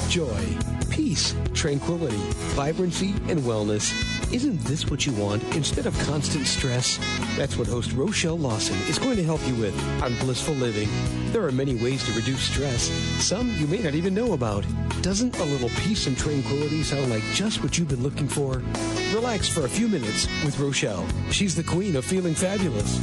Joy, peace, tranquility, vibrancy, and wellness. Isn't this what you want instead of constant stress? That's what host Rochelle Lawson is going to help you with on Blissful Living. There are many ways to reduce stress, some you may not even know about. Doesn't a little peace and tranquility sound like just what you've been looking for? Relax for a few minutes with Rochelle. She's the queen of feeling fabulous.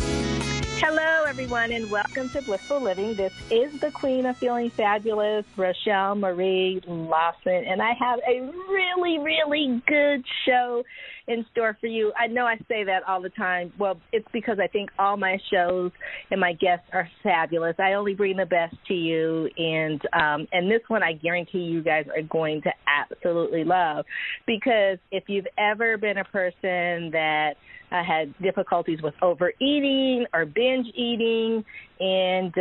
Hello, everyone, and welcome to Blissful Living. This is the queen of feeling fabulous, Rochelle Marie Lawson, and I have a really, really good show in store for you. I know I say that all the time. Well, it's because I think all my shows and my guests are fabulous. I only bring the best to you, and this one I guarantee you guys are going to absolutely love, because if you've ever been a person that had difficulties with overeating or binge eating, and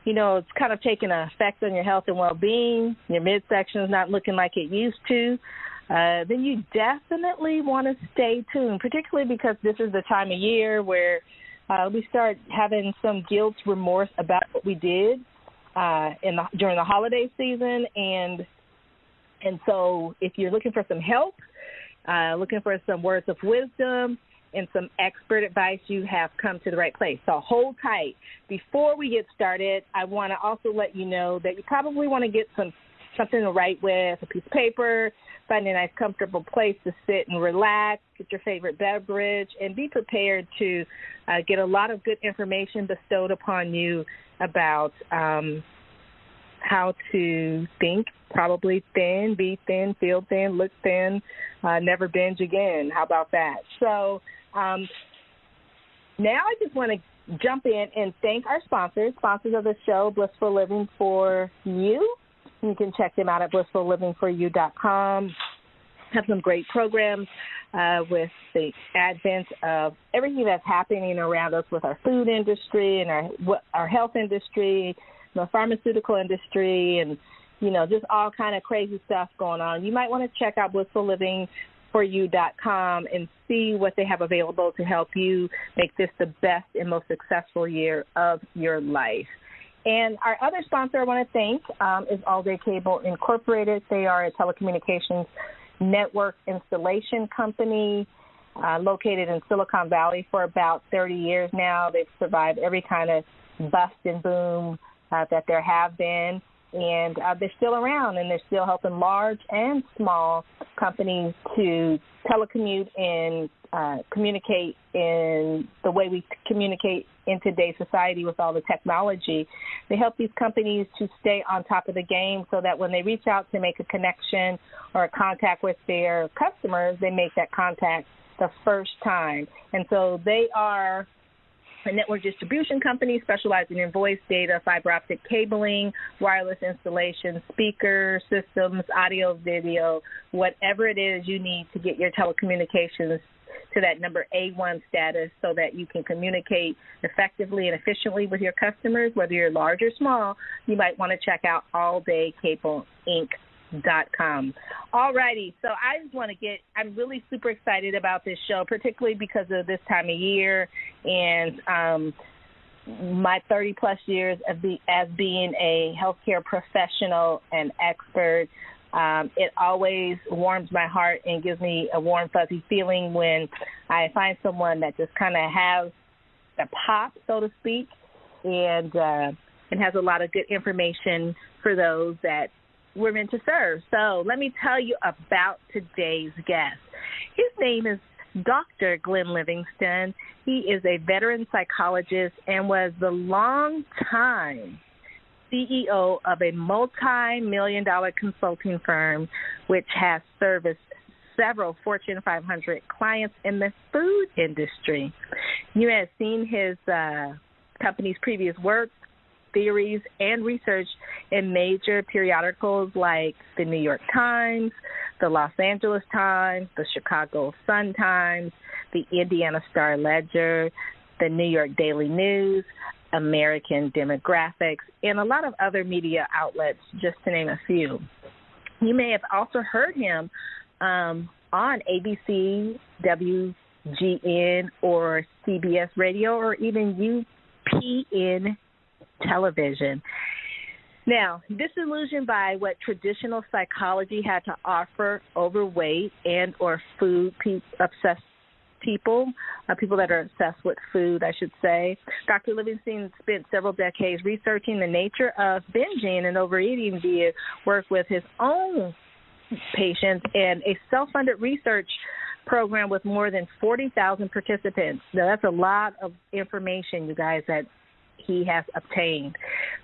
it's kind of taking an effect on your health and well-being, your midsection is not looking like it used to, then you definitely want to stay tuned, particularly because this is the time of year where we start having some guilt, remorse about what we did during the holiday season. And so if you're looking for some help, looking for some words of wisdom and some expert advice, you have come to the right place. So hold tight. Before we get started, I want to also let you know that you probably want to get something to write with, a piece of paper, find a nice comfortable place to sit and relax, get your favorite beverage, and be prepared to get a lot of good information bestowed upon you about how to think probably thin, be thin, feel thin, look thin, never binge again. How about that? So now I just want to jump in and thank our sponsors of the show, Blissful Living for You. You can check them out at blissfullivingforyou.com. Have some great programs with the advent of everything that's happening around us with our food industry and our health industry, the pharmaceutical industry, and just all kind of crazy stuff going on. You might want to check out blissfullivingforyou.com and see what they have available to help you make this the best and most successful year of your life. And our other sponsor I want to thank is All Day Cable Incorporated. They are a telecommunications network installation company located in Silicon Valley for about 30 years now. They've survived every kind of bust and boom that there have been, and they're still around, and they're still helping large and small companies to telecommute and communicate in the way we communicate in today's society with all the technology. They help these companies to stay on top of the game so that when they reach out to make a connection or a contact with their customers, they make that contact the first time. And so they are a network distribution company specializing in voice, data, fiber optic cabling, wireless installation, speaker systems, audio, video, whatever it is you need to get your telecommunications to that number A1 status so that you can communicate effectively and efficiently with your customers, whether you're large or small. You might want to check out alldaykableInc.com. All righty, so I just want to I'm really super excited about this show, particularly because of this time of year and my 30-plus years as being a healthcare professional and expert. It always warms my heart and gives me a warm, fuzzy feeling when I find someone that just kind of has a pop, so to speak, and has a lot of good information for those that we're meant to serve. So let me tell you about today's guest. His name is Dr. Glenn Livingston. He is a veteran psychologist and was the long-time CEO of a multi-million-dollar consulting firm which has serviced several Fortune 500 clients in the food industry. You have seen his company's previous work, theories, and research in major periodicals like the New York Times, the Los Angeles Times, the Chicago Sun-Times, the Indiana Star-Ledger, the New York Daily News, American Demographics, and a lot of other media outlets, just to name a few. You may have also heard him on ABC, WGN, or CBS Radio, or even UPN television. Now, disillusioned by what traditional psychology had to offer overweight and or food-obsessed people that are obsessed with food, I should say, Dr. Livingston spent several decades researching the nature of binging and overeating via work with his own patients and a self-funded research program with more than 40,000 participants. Now, that's a lot of information, you guys, that he has obtained.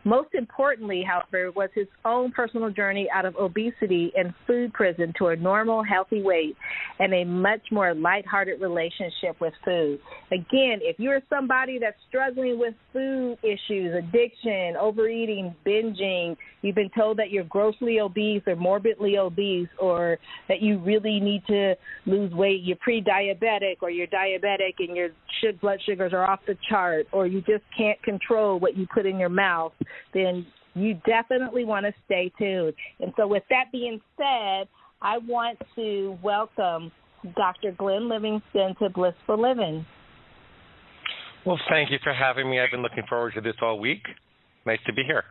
Most importantly, however, was his own personal journey out of obesity and food prison to a normal, healthy weight and a much more lighthearted relationship with food. Again, if you're somebody that's struggling with food issues, addiction, overeating, binging, you've been told that you're grossly obese or morbidly obese or that you really need to lose weight, you're pre-diabetic or you're diabetic and your blood sugars are off the chart, or you just can't control what you put in your mouth, then you definitely want to stay tuned. And so with that being said, I want to welcome Dr. Glenn Livingston to Blissful Living. Well, thank you for having me. I've been looking forward to this all week. Nice to be here.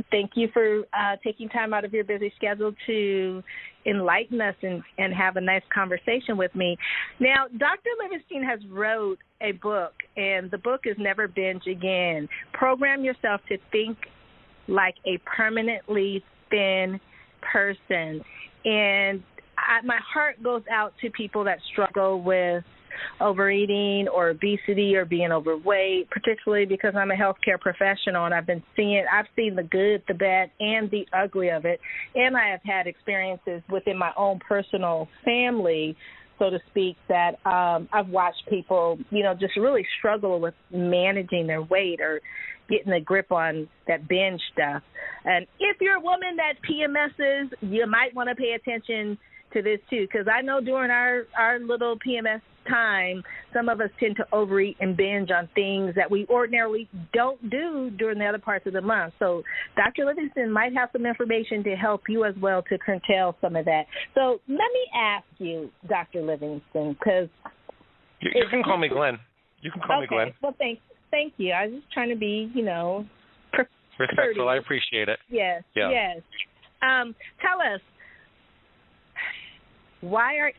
Thank you for taking time out of your busy schedule to enlighten us and have a nice conversation with me. Now, Dr. Livingston has wrote a book, and the book is Never Binge Again. Program yourself to think like a permanently thin person. And my heart goes out to people that struggle with overeating or obesity or being overweight, particularly because I'm a healthcare professional and I've seen the good, the bad, and the ugly of it. And I have had experiences within my own personal family, so to speak, that I've watched people, just really struggle with managing their weight or getting a grip on that binge stuff. And if you're a woman that PMSs, you might want to pay attention to this too, because I know during our little PMS time, some of us tend to overeat and binge on things that we ordinarily don't do during the other parts of the month. So Dr. Livingston might have some information to help you as well to curtail some of that. So let me ask you, Dr. Livingston, because you can call me Glenn. You can call me Glenn. Well, thank you. I was just trying to be, respectful. I appreciate it. Yes. Yeah. Yes. Tell us. You're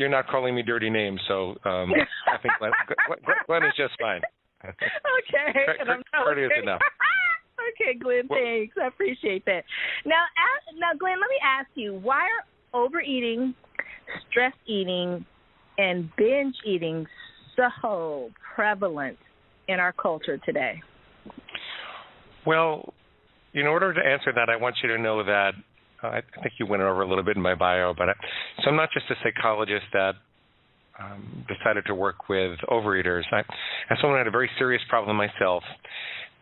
not calling me dirty names, so I think Glenn is just fine. Okay, Dirty is enough. Okay, Glenn, thanks. I appreciate that. Now, Glenn, let me ask you: why are overeating, stress eating, and binge eating so prevalent in our culture today? Well, in order to answer that, I want you to know that. I think you went over a little bit in my bio, so I'm not just a psychologist that decided to work with overeaters. As someone who had a very serious problem myself,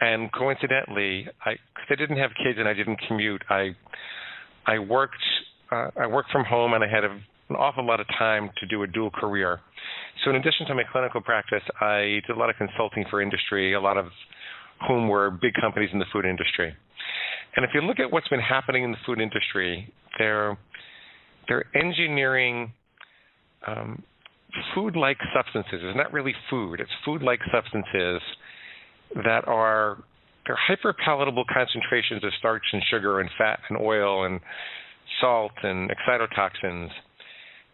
and coincidentally, because I didn't have kids and I didn't commute, I worked from home and I had an awful lot of time to do a dual career. So in addition to my clinical practice, I did a lot of consulting for industry, a lot of whom were big companies in the food industry. And if you look at what's been happening in the food industry, they're engineering food-like substances. It's not really food. It's food-like substances that they're hyper-palatable concentrations of starch and sugar and fat and oil and salt and excitotoxins.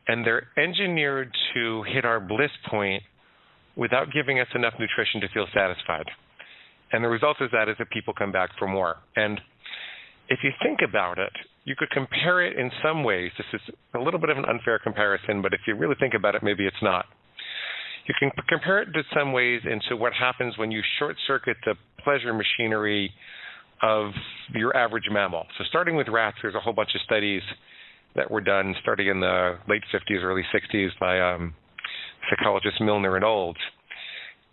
And they're engineered to hit our bliss point without giving us enough nutrition to feel satisfied. And the result is that people come back for more. And if you think about it, you could compare it in some ways. This is a little bit of an unfair comparison, but if you really think about it, maybe it's not. You can compare it to some ways into what happens when you short-circuit the pleasure machinery of your average mammal. So starting with rats, there's a whole bunch of studies that were done starting in the late 50s, early 60s by psychologists Milner and Olds.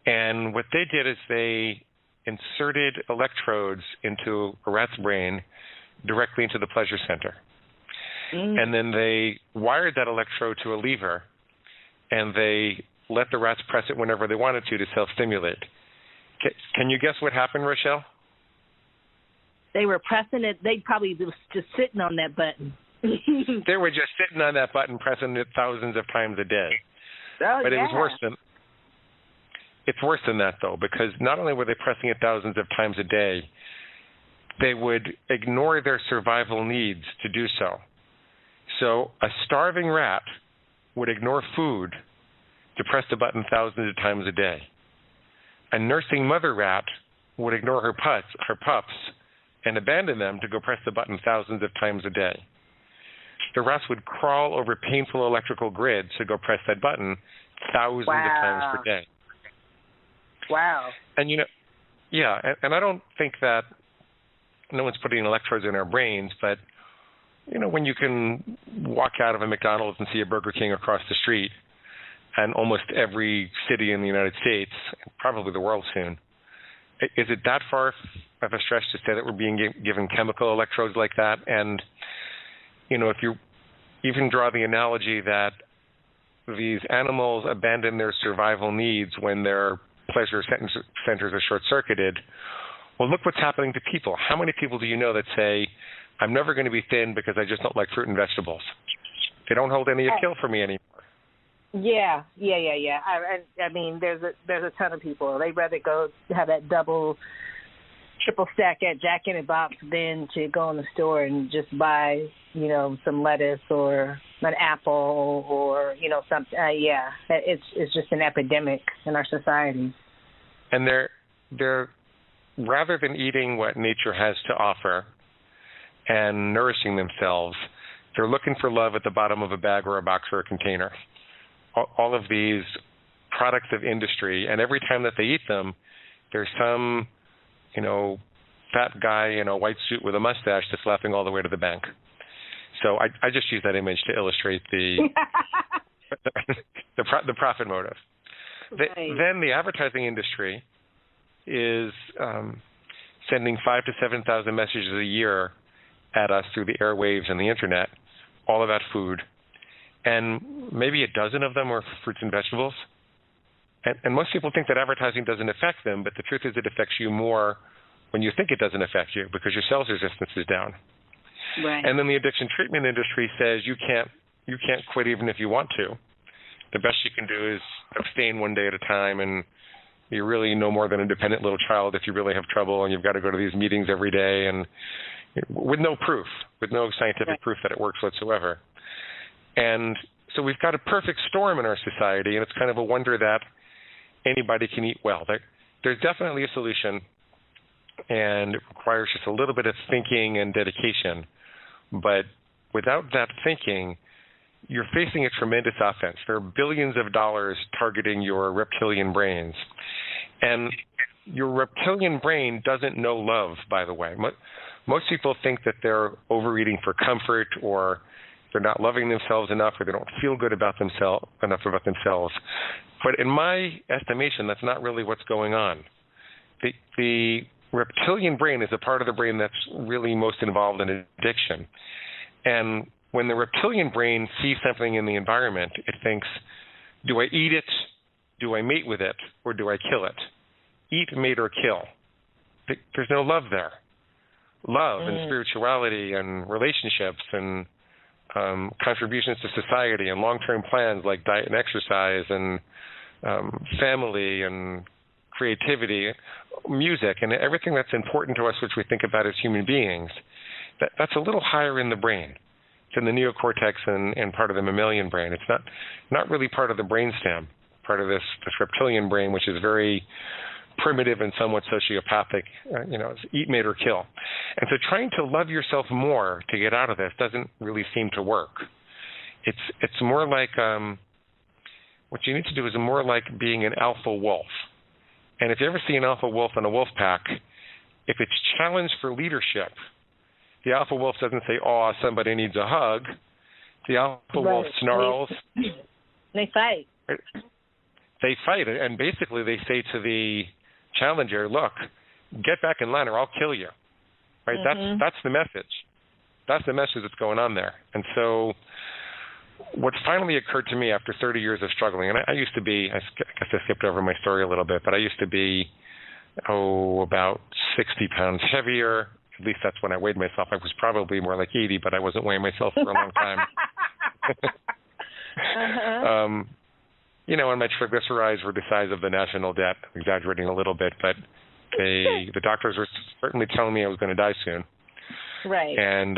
And what they did is they inserted electrodes into a rat's brain directly into the pleasure center. And then they wired that electrode to a lever, and they let the rats press it whenever they wanted to self-stimulate. Can you guess what happened, Rochelle? They were pressing it. They probably was just sitting on that button. They were just sitting on that button, pressing it thousands of times a day. Oh, but yeah. It's worse than that, though, because not only were they pressing it thousands of times a day, they would ignore their survival needs to do so. So a starving rat would ignore food to press the button thousands of times a day. A nursing mother rat would ignore her pups and abandon them to go press the button thousands of times a day. The rats would crawl over painful electrical grids to go press that button thousands of times per day. Wow. And, and I don't think that no one's putting electrodes in our brains, but, when you can walk out of a McDonald's and see a Burger King across the street, and almost every city in the United States, probably the world soon, is it that far of a stretch to say that we're being given chemical electrodes like that? And, if you even draw the analogy that these animals abandon their survival needs when their pleasure centers are short-circuited, well, look what's happening to people. How many people do you know that say, I'm never going to be thin because I just don't like fruit and vegetables? They don't hold any appeal for me anymore. Yeah. I mean, there's a ton of people. They'd rather go have that triple stack at Jack in the Box than to go in the store and just buy, some lettuce or an apple or, something. It's just an epidemic in our society. And they're rather than eating what nature has to offer and nourishing themselves, they're looking for love at the bottom of a bag or a box or a container. All of these products of industry, and every time that they eat them, there's some, fat guy in a white suit with a mustache that's laughing all the way to the bank. So I just use that image to illustrate the the profit motive. Right. Then the advertising industry is sending 5,000 to 7,000 messages a year at us through the airwaves and the internet, all about food. And maybe a dozen of them are fruits and vegetables. And most people think that advertising doesn't affect them, but the truth is it affects you more when you think it doesn't affect you because your sales resistance is down. Right. And then the addiction treatment industry says you can't quit even if you want to. The best you can do is abstain one day at a time, and you're really no more than a dependent little child if you really have trouble and you've got to go to these meetings every day and with no proof, with no scientific proof that it works whatsoever. And so we've got a perfect storm in our society, and it's kind of a wonder that anybody can eat well. There's definitely a solution, and it requires just a little bit of thinking and dedication. But without that thinking, you're facing a tremendous offense. There are billions of dollars targeting your reptilian brains. And your reptilian brain doesn't know love, by the way. Most people think that they're overeating for comfort, or they're not loving themselves enough, or they don't feel good about themselves. But in my estimation, that's not really what's going on. The reptilian brain is a part of the brain that's really most involved in addiction. And when the reptilian brain sees something in the environment, it thinks, do I eat it, do I mate with it, or do I kill it? Eat, mate, or kill. There's no love there. Love and spirituality and relationships and contributions to society and long-term plans like diet and exercise and family and creativity, music, and everything that's important to us, which we think about as human beings, that's a little higher in the brain. It's in the neocortex and part of the mammalian brain. It's not really part of the brainstem, part of this reptilian brain, which is very primitive and somewhat sociopathic. It's eat, mate, or kill. And so trying to love yourself more to get out of this doesn't really seem to work. It's more like what you need to do is more like being an alpha wolf. And if you ever see an alpha wolf in a wolf pack, if it's challenged for leadership, the alpha wolf doesn't say, "Oh, somebody needs a hug." The alpha wolf snarls. They fight. They fight, and basically they say to the challenger, "Look, get back in line, or I'll kill you." Right? Mm-hmm. That's the message. That's the message that's going on there. And so, what finally occurred to me after 30 years of struggling, and I used to be, I guess I skipped over my story a little bit, but I used to be, about 60 pounds heavier. At least that's when I weighed myself. I was probably more like 80, but I wasn't weighing myself for a long time. And my triglycerides were the size of the national debt. I'm exaggerating a little bit, but The doctors were certainly telling me I was going to die soon. Right. And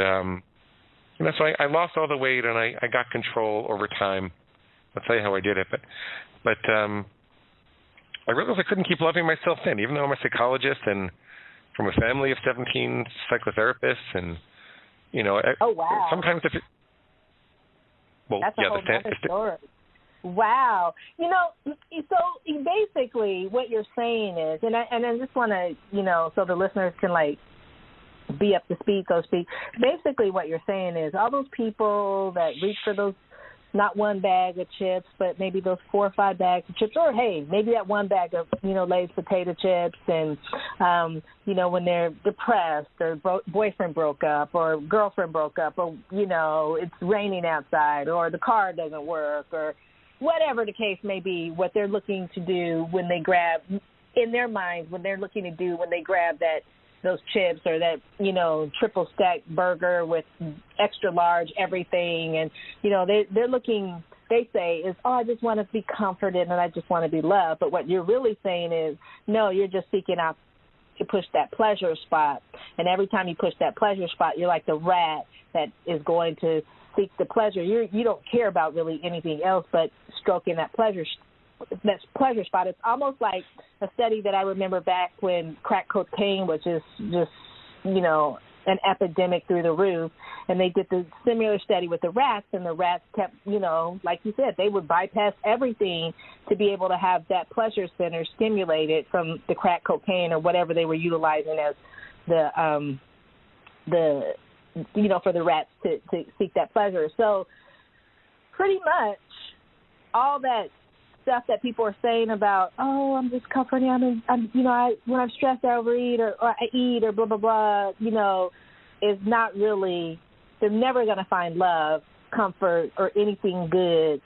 so I lost all the weight, and I got control over time. I'll tell you how I did it. But I realized I couldn't keep loving myself then, even though I'm a psychologist and from a family of 17 psychotherapists. And, oh, wow. Sometimes if it... Well, that's a whole other story. Wow. So basically what you're saying is, and I just want to, so the listeners can be up to speed, so to speak. Basically what you're saying is all those people that reach for those, not one bag of chips, but maybe those 4 or 5 bags of chips, or hey, maybe that one bag of, Lay's potato chips, and, when they're depressed or boyfriend broke up or girlfriend broke up or, it's raining outside or the car doesn't work or whatever the case may be, what they're looking to do when they grab, in their minds, when they're looking to do when they grab those chips or that, triple stack burger with extra large everything. And, they're looking, they say is, I just want to be comforted and I just want to be loved. But what you're really saying is, no, you're just seeking out to push that pleasure spot. And every time you push that pleasure spot, you're like the rat that is going to seek the pleasure. You don't care about really anything else but stroking that pleasure spot. It's almost like a study that I remember back when crack cocaine was just an epidemic through the roof, and they did the similar study with the rats, and the rats kept, like you said, they would bypass everything to be able to have that pleasure center stimulated from the crack cocaine or whatever they were utilizing as for the rats to seek that pleasure. So pretty much all that stuff that people are saying about, I'm just comforting, when I'm stressed, I overeat or I eat or blah, blah, blah, is not really, they're never going to find love, comfort, or anything good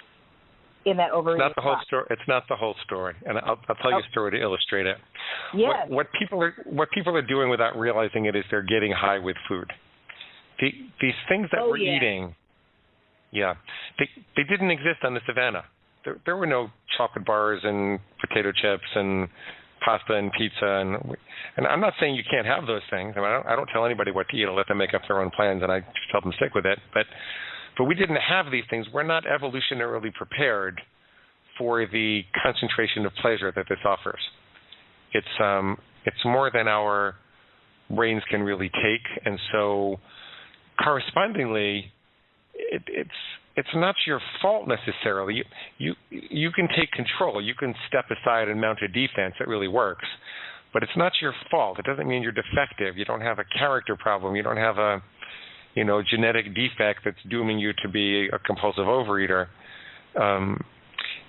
in that overeating. It's not the whole story. It's not the whole story, and I'll tell you a story to illustrate it. Yes. What people are doing without realizing it is they're getting high with food. These things that we're eating, they didn't exist on the savannah. There were no chocolate bars and potato chips and pasta and pizza, and I'm not saying you can't have those things. I don't tell anybody what to eat. I let them make up their own plans, and I just help them stick with it. But we didn't have these things. We're not evolutionarily prepared for the concentration of pleasure that this offers. It's more than our brains can really take, and so correspondingly, it's not your fault necessarily. You can take control. You can step aside and mount a defense that really works, but it's not your fault. It doesn't mean you're defective. You don't have a character problem. You don't have a genetic defect that's dooming you to be a compulsive overeater.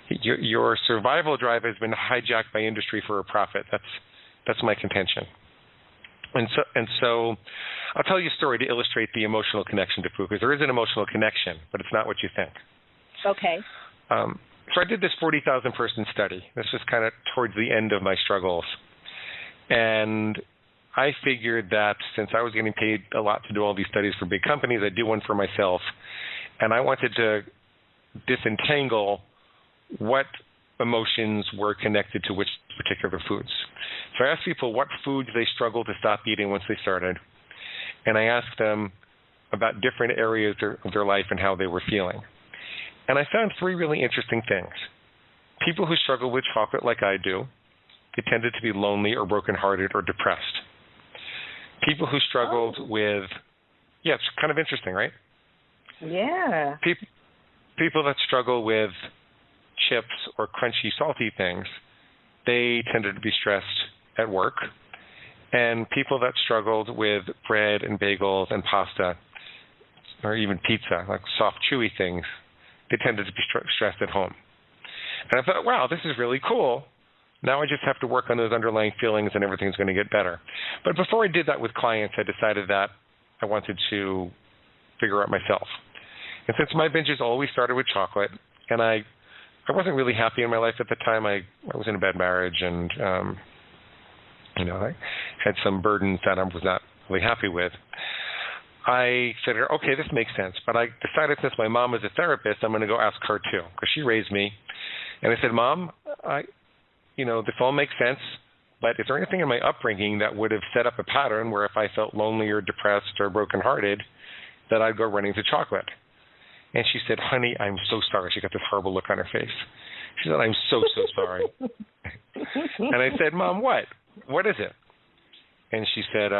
Your survival drive has been hijacked by industry for a profit. That's my contention. And so I'll tell you a story to illustrate the emotional connection to food, because there is an emotional connection, but it's not what you think. Okay. So I did this 40,000-person study. This was kind of towards the end of my struggles. And I figured that since I was getting paid a lot to do all these studies for big companies, I'd do one for myself. And I wanted to disentangle what emotions were connected to which particular foods. So I asked people what foods they struggled to stop eating once they started, and I asked them about different areas of their life and how they were feeling. And I found 3 really interesting things. People who struggle with chocolate like I do, they tended to be lonely or brokenhearted or depressed. People who struggled with, it's kind of interesting, right? Yeah. People that struggle with chips or crunchy, salty things, they tended to be stressed at work. And people that struggled with bread and bagels and pasta, or even pizza, like soft, chewy things, they tended to be stressed at home. And I thought, wow, this is really cool. Now I just have to work on those underlying feelings and everything's going to get better. But before I did that with clients, I decided that I wanted to figure out myself. And since my binges always started with chocolate, and I wasn't really happy in my life at the time. I was in a bad marriage, and I had some burdens that I was not really happy with. I said, okay, this makes sense. But I decided since my mom is a therapist, I'm going to go ask her too, because she raised me. And I said, Mom, this all makes sense, but is there anything in my upbringing that would have set up a pattern where if I felt lonely or depressed or brokenhearted, that I'd go running to chocolate? And she said, honey, I'm so sorry. She got this horrible look on her face. She said, I'm so sorry. And I said, Mom, what? What is it? And she said,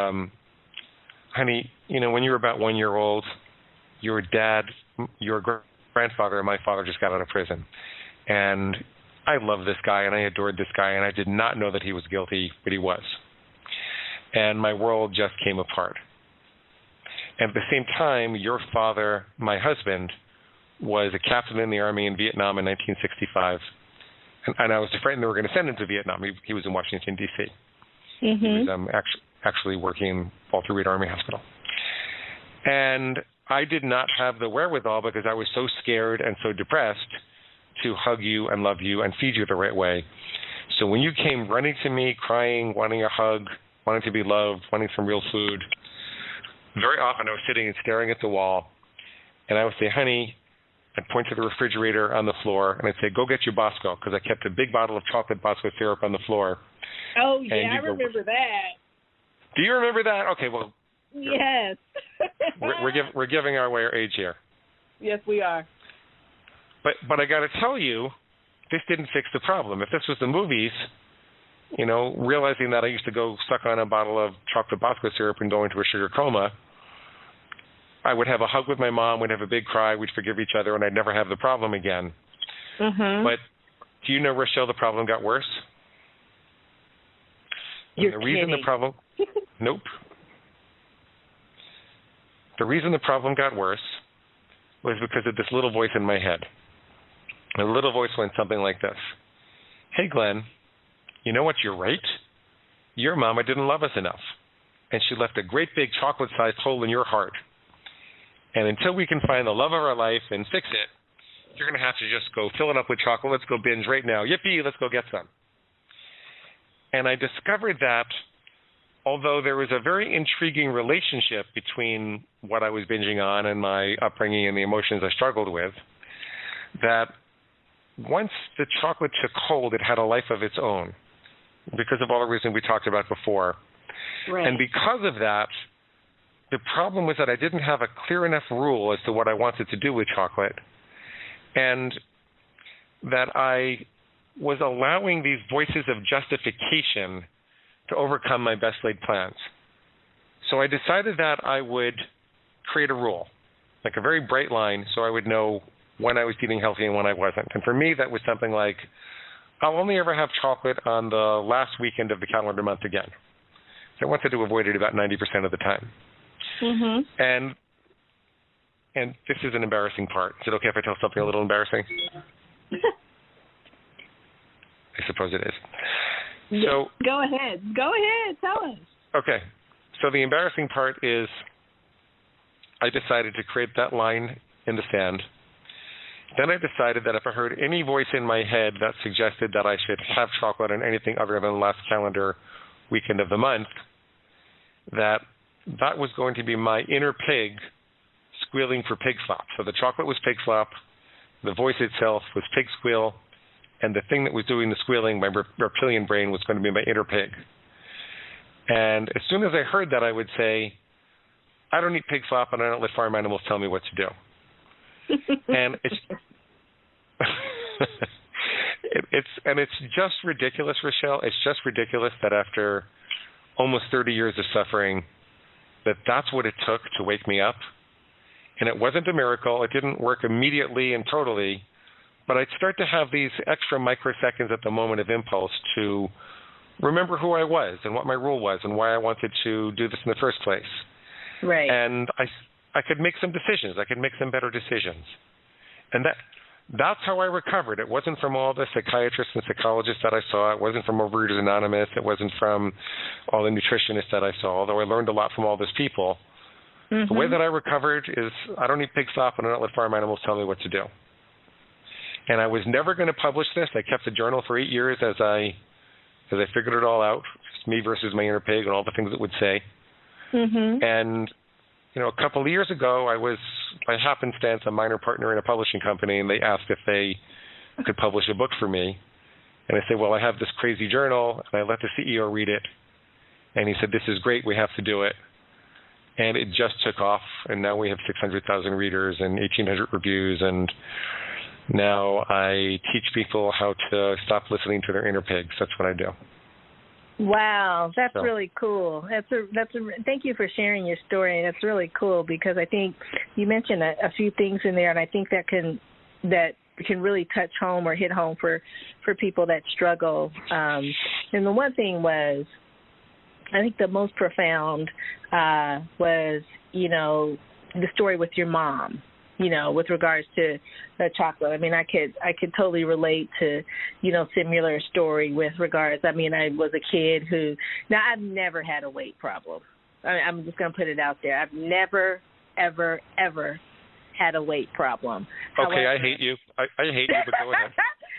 honey, when you were about 1 year old, your dad, your grandfather, and my father just got out of prison. And I loved this guy, and I adored this guy, and I did not know that he was guilty, but he was. And my world just came apart. And at the same time, your father, my husband, was a captain in the Army in Vietnam in 1965. And I was afraid they were going to send him to Vietnam. He was in Washington, D.C. Mm-hmm. He was actually working in Walter Reed Army Hospital. And I did not have the wherewithal, because I was so scared and so depressed, to hug you and love you and feed you the right way. So when you came running to me, crying, wanting a hug, wanting to be loved, wanting some real food, very often I was sitting and staring at the wall, and I would say, honey, I'd point to the refrigerator on the floor, and I'd say, go get your Bosco, because I kept a big bottle of chocolate Bosco syrup on the floor. Oh, yeah, I remember that. Do you remember that? Okay, well. Yes. we're giving our age here. Yes, we are. But I got to tell you, this didn't fix the problem. If this was the movies, realizing that I used to go suck on a bottle of chocolate Bosco syrup and go into a sugar coma, I would have a hug with my mom, we'd have a big cry, we'd forgive each other, and I'd never have the problem again. Mm-hmm. But do you know, Rochelle, the problem got worse? You're the reason kidding. The problem, nope. The reason the problem got worse was because of this little voice in my head. The little voice went something like this. Hey, Glenn, you know what? You're right. Your mama didn't love us enough, and she left a great big chocolate-sized hole in your heart. And until we can find the love of our life and fix it, you're going to have to just go fill it up with chocolate. Let's go binge right now. Yippee, let's go get some. And I discovered that although there was a very intriguing relationship between what I was binging on and my upbringing and the emotions I struggled with, that once the chocolate took hold, it had a life of its own because of all the reasons we talked about before. Right. And because of that, the problem was that I didn't have a clear enough rule as to what I wanted to do with chocolate, and that I was allowing these voices of justification to overcome my best laid plans. So I decided that I would create a rule, like a very bright line, so I would know when I was eating healthy and when I wasn't. And for me, that was something like, I'll only ever have chocolate on the last weekend of the calendar month again. So I wanted to avoid it about 90% of the time. Mm-hmm. And this is an embarrassing part. Is it okay if I tell something a little embarrassing? I suppose it is. So go ahead. Tell us. Okay. So the embarrassing part is I decided to create that line in the sand. Then I decided that if I heard any voice in my head that suggested that I should have chocolate on anything other than the last calendar weekend of the month, that was going to be my inner pig squealing for pig slop. So the chocolate was pig slop, the voice itself was pig squeal, and the thing that was doing the squealing, my reptilian brain, was going to be my inner pig. And as soon as I heard that, I would say, I don't eat pig slop, and I don't let farm animals tell me what to do. And it's just ridiculous, Rochelle. It's just ridiculous that after almost 30 years of suffering, that's what it took to wake me up. And it wasn't a miracle. It didn't work immediately and totally, but I'd start to have these extra microseconds at the moment of impulse to remember who I was and what my rule was and why I wanted to do this in the first place. Right. And I could make some decisions. I could make some better decisions. And that's how I recovered. It wasn't from all the psychiatrists and psychologists that I saw. It wasn't from Overeaters Anonymous. It wasn't from all the nutritionists that I saw, although I learned a lot from all those people. Mm-hmm. The way that I recovered is I don't eat pig slop and I don't let farm animals tell me what to do. And I was never going to publish this. I kept the journal for 8 years as I figured it all out, just me versus my inner pig and all the things it would say. Mm-hmm. And a couple of years ago, I was, by happenstance, a minor partner in a publishing company, and they asked if they could publish a book for me. And I say, well, I have this crazy journal, and I let the CEO read it. And he said, this is great, we have to do it. And it just took off, and now we have 600,000 readers and 1,800 reviews, and now I teach people how to stop listening to their inner pigs. That's what I do. Wow, that's really cool. Thank you for sharing your story. That's really cool because I think you mentioned a few things in there, and I think that can really touch home or hit home for people that struggle. And the one thing was, I think the most profound was, the story with your mom, with regards to the chocolate. I mean, I could totally relate to, similar story with regards. I mean, I was a kid now I've never had a weight problem. I'm just going to put it out there. I've never, ever, ever had a weight problem. Okay, However, I hate you. I hate you, but go ahead.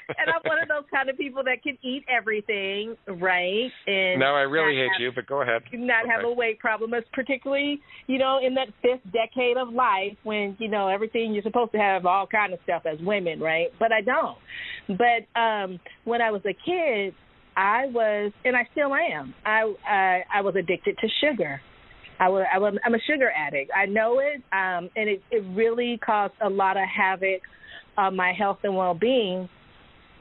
And I'm one of those kind of people that can eat everything, right? And no, I really hate you, but go ahead. Not have a weight problem, particularly, in that fifth decade of life when, everything you're supposed to have all kind of stuff as women, right? But I don't. But when I was a kid, I was, and I still am, I was addicted to sugar. I'm a sugar addict. I know it, and it really caused a lot of havoc on my health and well-being.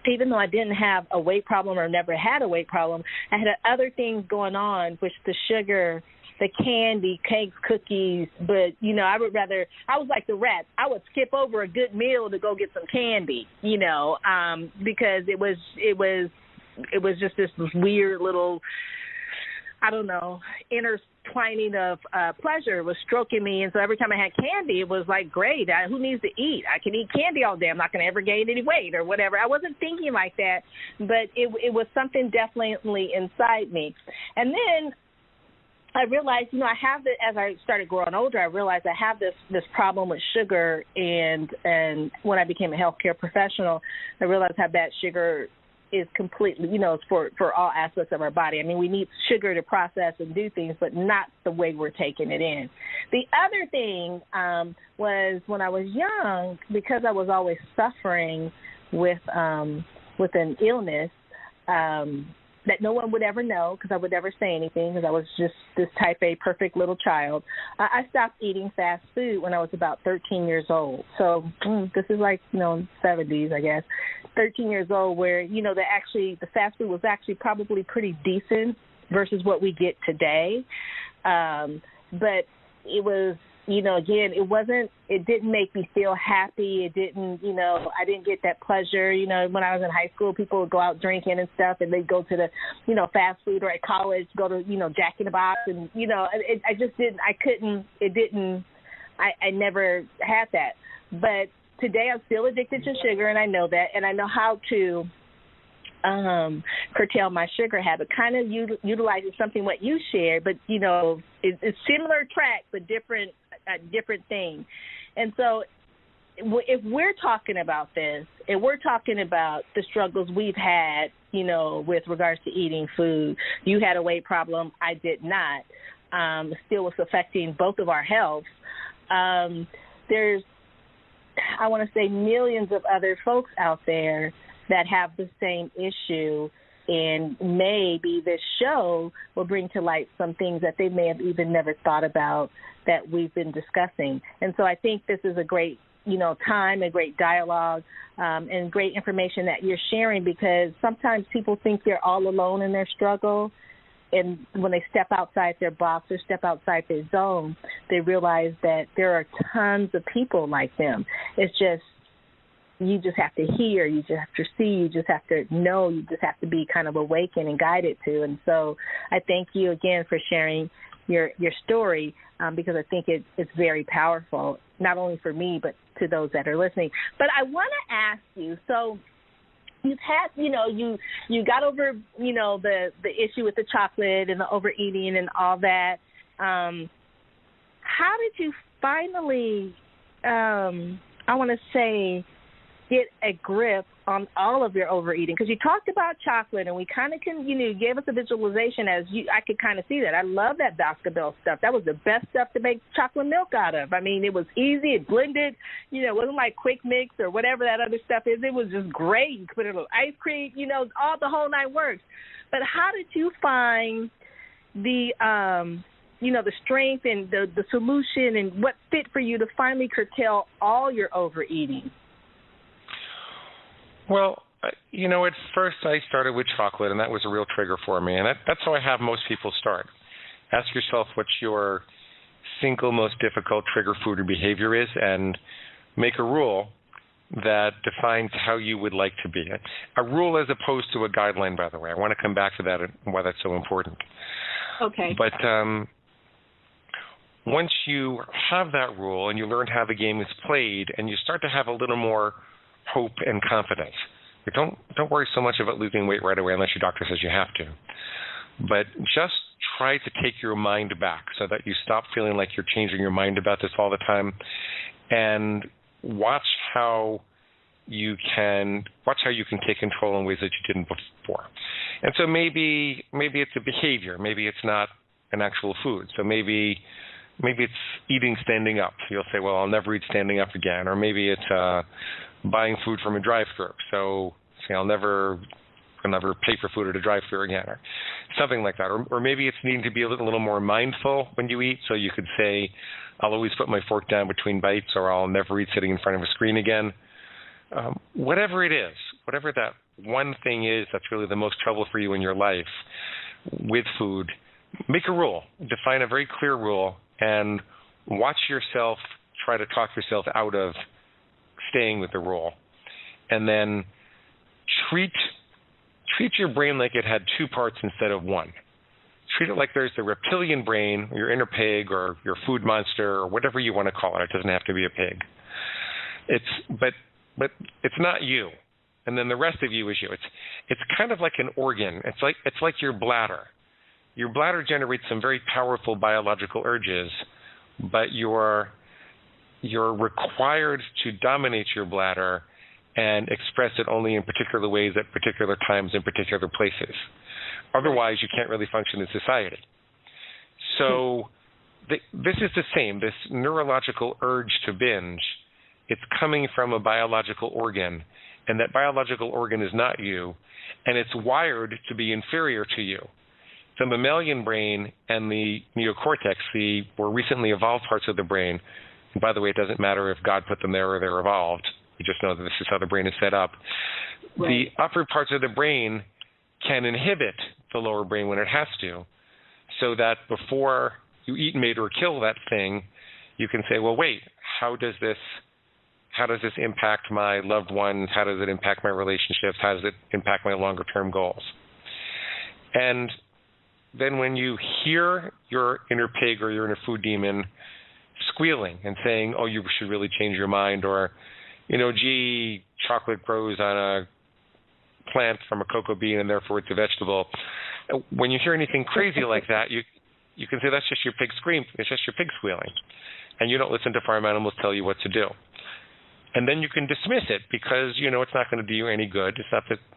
Even though I didn't have a weight problem or never had a weight problem, I had other things going on, which the sugar, the candy, cakes, cookies. But, I was like the rats. I would skip over a good meal to go get some candy, because it was just this weird little, I don't know, intertwining of pleasure was stroking me. And so every time I had candy, it was like, great, who needs to eat? I can eat candy all day. I'm not going to ever gain any weight or whatever. I wasn't thinking like that, but it was something definitely inside me. And then I realized, I have as I started growing older, I realized I have this problem with sugar. And when I became a healthcare professional, I realized how bad sugar is completely, for all aspects of our body. I mean, we need sugar to process and do things, but not the way we're taking it in. The other thing was when I was young, because I was always suffering with an illness that no one would ever know because I would never say anything because I was just this type A perfect little child. I stopped eating fast food when I was about 13 years old. So this is like, 70s, I guess. 13 years old where, the fast food was actually probably pretty decent versus what we get today. But it was, again, it didn't make me feel happy. It didn't, I didn't get that pleasure. When I was in high school, people would go out drinking and stuff, and they'd go to the, fast food, or at college, go to, Jack in the Box. And, I just didn't, I couldn't, it didn't, I never had that. But today I'm still addicted to sugar, and I know that, and I know how to curtail my sugar habit, kind of utilizing something what you shared, but, it's similar track, but different thing. And so if we're talking about this, and we're talking about the struggles we've had, with regards to eating food, you had a weight problem, I did not, still was affecting both of our health. There's, I want to say, millions of other folks out there that have the same issue, and maybe this show will bring to light some things that they may have even never thought about that we've been discussing. And so I think this is a great, time, a great dialogue, and great information that you're sharing, because sometimes people think they're all alone in their struggle. And when they step outside their box or step outside their zone, they realize that there are tons of people like them. It's just, you just have to hear, you just have to see, you just have to know, you just have to be kind of awakened and guided to. And so I thank you again for sharing your story, because I think it's very powerful, not only for me, but to those that are listening. But I want to ask you, so you've had, you got over, the issue with the chocolate and the overeating and all that. How did you finally, I want to say, get a grip on all of your overeating? Because you talked about chocolate, and we kind of you gave us a visualization I could kind of see that. I love that Baskerville stuff. That was the best stuff to make chocolate milk out of. I mean, it was easy. It blended. It wasn't like Quick Mix or whatever that other stuff is. It was just great. You could put it in ice cream, all the whole nine works. But how did you find the the strength and the solution and what fit for you to finally curtail all your overeating? Well, at first I started with chocolate, and that was a real trigger for me. And that's how I have most people start. Ask yourself what your single most difficult trigger food or behavior is, and make a rule that defines how you would like to be. A rule as opposed to a guideline, by the way. I want to come back to that and why that's so important. Okay. But once you have that rule and you learn how the game is played, and you start to have a little more hope and confidence. Don't worry so much about losing weight right away unless your doctor says you have to. But just try to take your mind back so that you stop feeling like you're changing your mind about this all the time, and watch how you can take control in ways that you didn't before. And so maybe it's a behavior. Maybe it's not an actual food. So maybe it's eating standing up. You'll say, well, I'll never eat standing up again. Or maybe it's buying food from a drive-thru. So I'll never pay for food at a drive-thru again, or something like that. Or maybe it's needing to be a little more mindful when you eat. So you could say, I'll always put my fork down between bites, or I'll never eat sitting in front of a screen again. Whatever it is, whatever that one thing is that's really the most trouble for you in your life with food, make a rule. Define a very clear rule, and watch yourself try to talk yourself out of staying with the rule. And then treat your brain like it had two parts instead of one. Treat it like there's the reptilian brain, or your inner pig, or your food monster, or whatever you want to call it. It doesn't have to be a pig. But it's not you. And then the rest of you is you. It's kind of like an organ. It's like your bladder. Your bladder generates some very powerful biological urges, but you're required to dominate your bladder and express it only in particular ways at particular times in particular places. Otherwise, you can't really function in society. So this is the same. This neurological urge to binge, it's coming from a biological organ, and that biological organ is not you, and it's wired to be inferior to you. The mammalian brain and the neocortex, the more recently evolved parts of the brain, and by the way, it doesn't matter if God put them there or they're evolved. We just know that this is how the brain is set up. Right. The upper parts of the brain can inhibit the lower brain when it has to, so that before you eat, mate, or kill that thing, you can say, well, wait, how does this impact my loved ones? How does it impact my relationships? How does it impact my longer-term goals? And then when you hear your inner pig or your inner food demon squealing and saying, oh, you should really change your mind, or, gee, chocolate grows on a plant from a cocoa bean and therefore it's a vegetable. When you hear anything crazy like that, you can say that's just your pig it's just your pig squealing. And you don't listen to farm animals tell you what to do. And then you can dismiss it because it's not going to do you any good. It's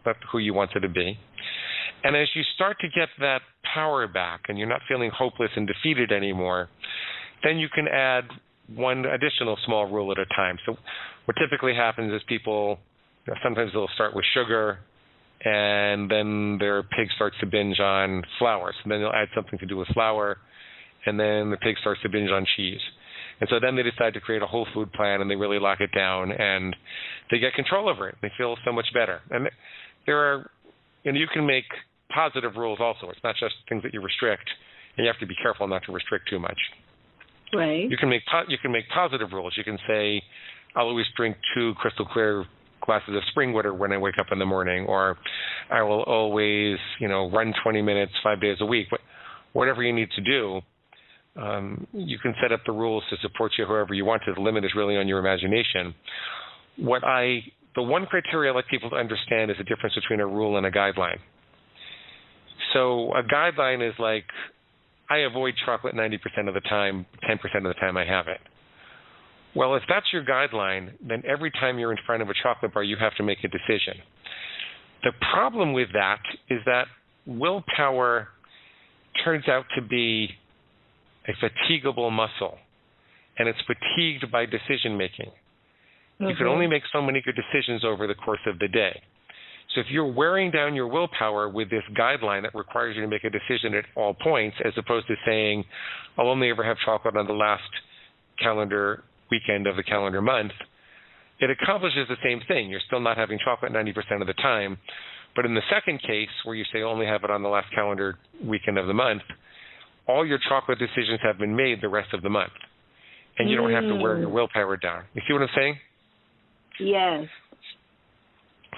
not who you want it to be. And as you start to get that power back and you're not feeling hopeless and defeated anymore, then you can add one additional small rule at a time. So what typically happens is people, sometimes they'll start with sugar, and then their pig starts to binge on flour. So then they'll add something to do with flour, and then the pig starts to binge on cheese. And so then they decide to create a whole food plan, and they really lock it down, and they get control over it. They feel so much better. And there are, you can make positive rules also. It's not just things that you restrict, and you have to be careful not to restrict too much. Right. You can make positive rules. You can say, I'll always drink 2 crystal clear glasses of spring water when I wake up in the morning, or I will always, run 20 minutes 5 days a week. But whatever you need to do, you can set up the rules to support you however you want to. The limit is really on your imagination. The one criteria I like people to understand is the difference between a rule and a guideline. So a guideline is like, I avoid chocolate 90% of the time, 10% of the time I have it. Well, if that's your guideline, then every time you're in front of a chocolate bar, you have to make a decision. The problem with that is that willpower turns out to be a fatigable muscle, and it's fatigued by decision-making. You can only make so many good decisions over the course of the day. So if you're wearing down your willpower with this guideline that requires you to make a decision at all points, as opposed to saying, I'll only ever have chocolate on the last calendar weekend of the calendar month, it accomplishes the same thing. You're still not having chocolate 90% of the time. But in the second case, where you say only have it on the last calendar weekend of the month, all your chocolate decisions have been made the rest of the month. And you don't have to wear your willpower down. You see what I'm saying? Yes.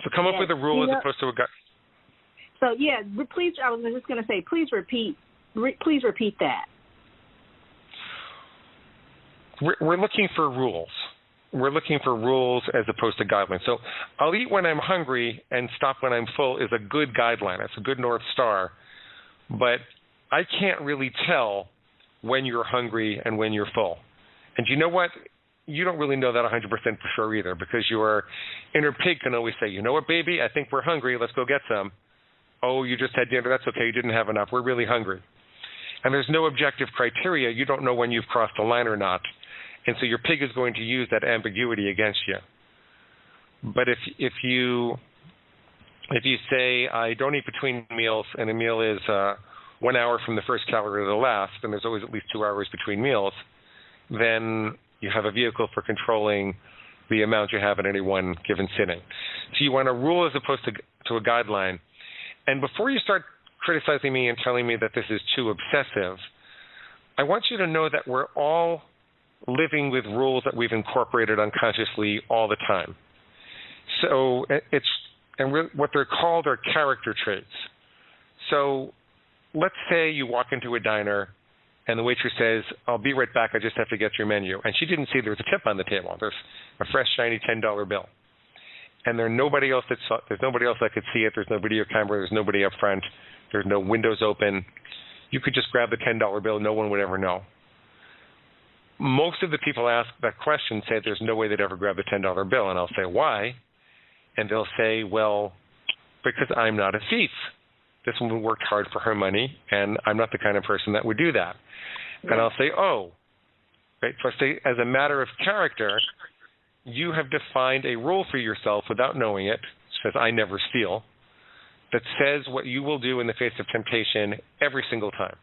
So come up with a rule as opposed to a So, please, I was just going to say, please repeat that. We're looking for rules. We're looking for rules as opposed to guidelines. So I'll eat when I'm hungry and stop when I'm full is a good guideline. It's a good North Star. But I can't really tell when you're hungry and when you're full. And you know what? You don't really know that 100% for sure either, because your inner pig can always say, you know what, baby, I think we're hungry. Let's go get some. Oh, you just had dinner. That's okay. You didn't have enough. We're really hungry. And there's no objective criteria. You don't know when you've crossed the line or not. And so your pig is going to use that ambiguity against you. But if you say, I don't eat between meals, and a meal is 1 hour from the first calorie to the last, and there's always at least 2 hours between meals, then you have a vehicle for controlling the amount you have in any one given sitting. So you want a rule as opposed to a guideline. And before you start criticizing me and telling me that this is too obsessive, I want you to know that we're all living with rules that we've incorporated unconsciously all the time. So what they're called are character traits. So let's say you walk into a diner and the waitress says, I'll be right back, I just have to get your menu. And she didn't see there was a tip on the table. There's a fresh, shiny $10 bill. And there's nobody else that could see it. There's nobody on camera. There's nobody up front. There's no windows open. You could just grab the $10 bill. No one would ever know. Most of the people ask that question say there's no way they'd ever grab the $10 bill. And I'll say, why? And they'll say, well, because I'm not a thief. This woman worked hard for her money, and I'm not the kind of person that would do that. Yeah. And I'll say, oh. Right? So I say, as a matter of character, you have defined a rule for yourself without knowing it, says I never steal, that says what you will do in the face of temptation every single time.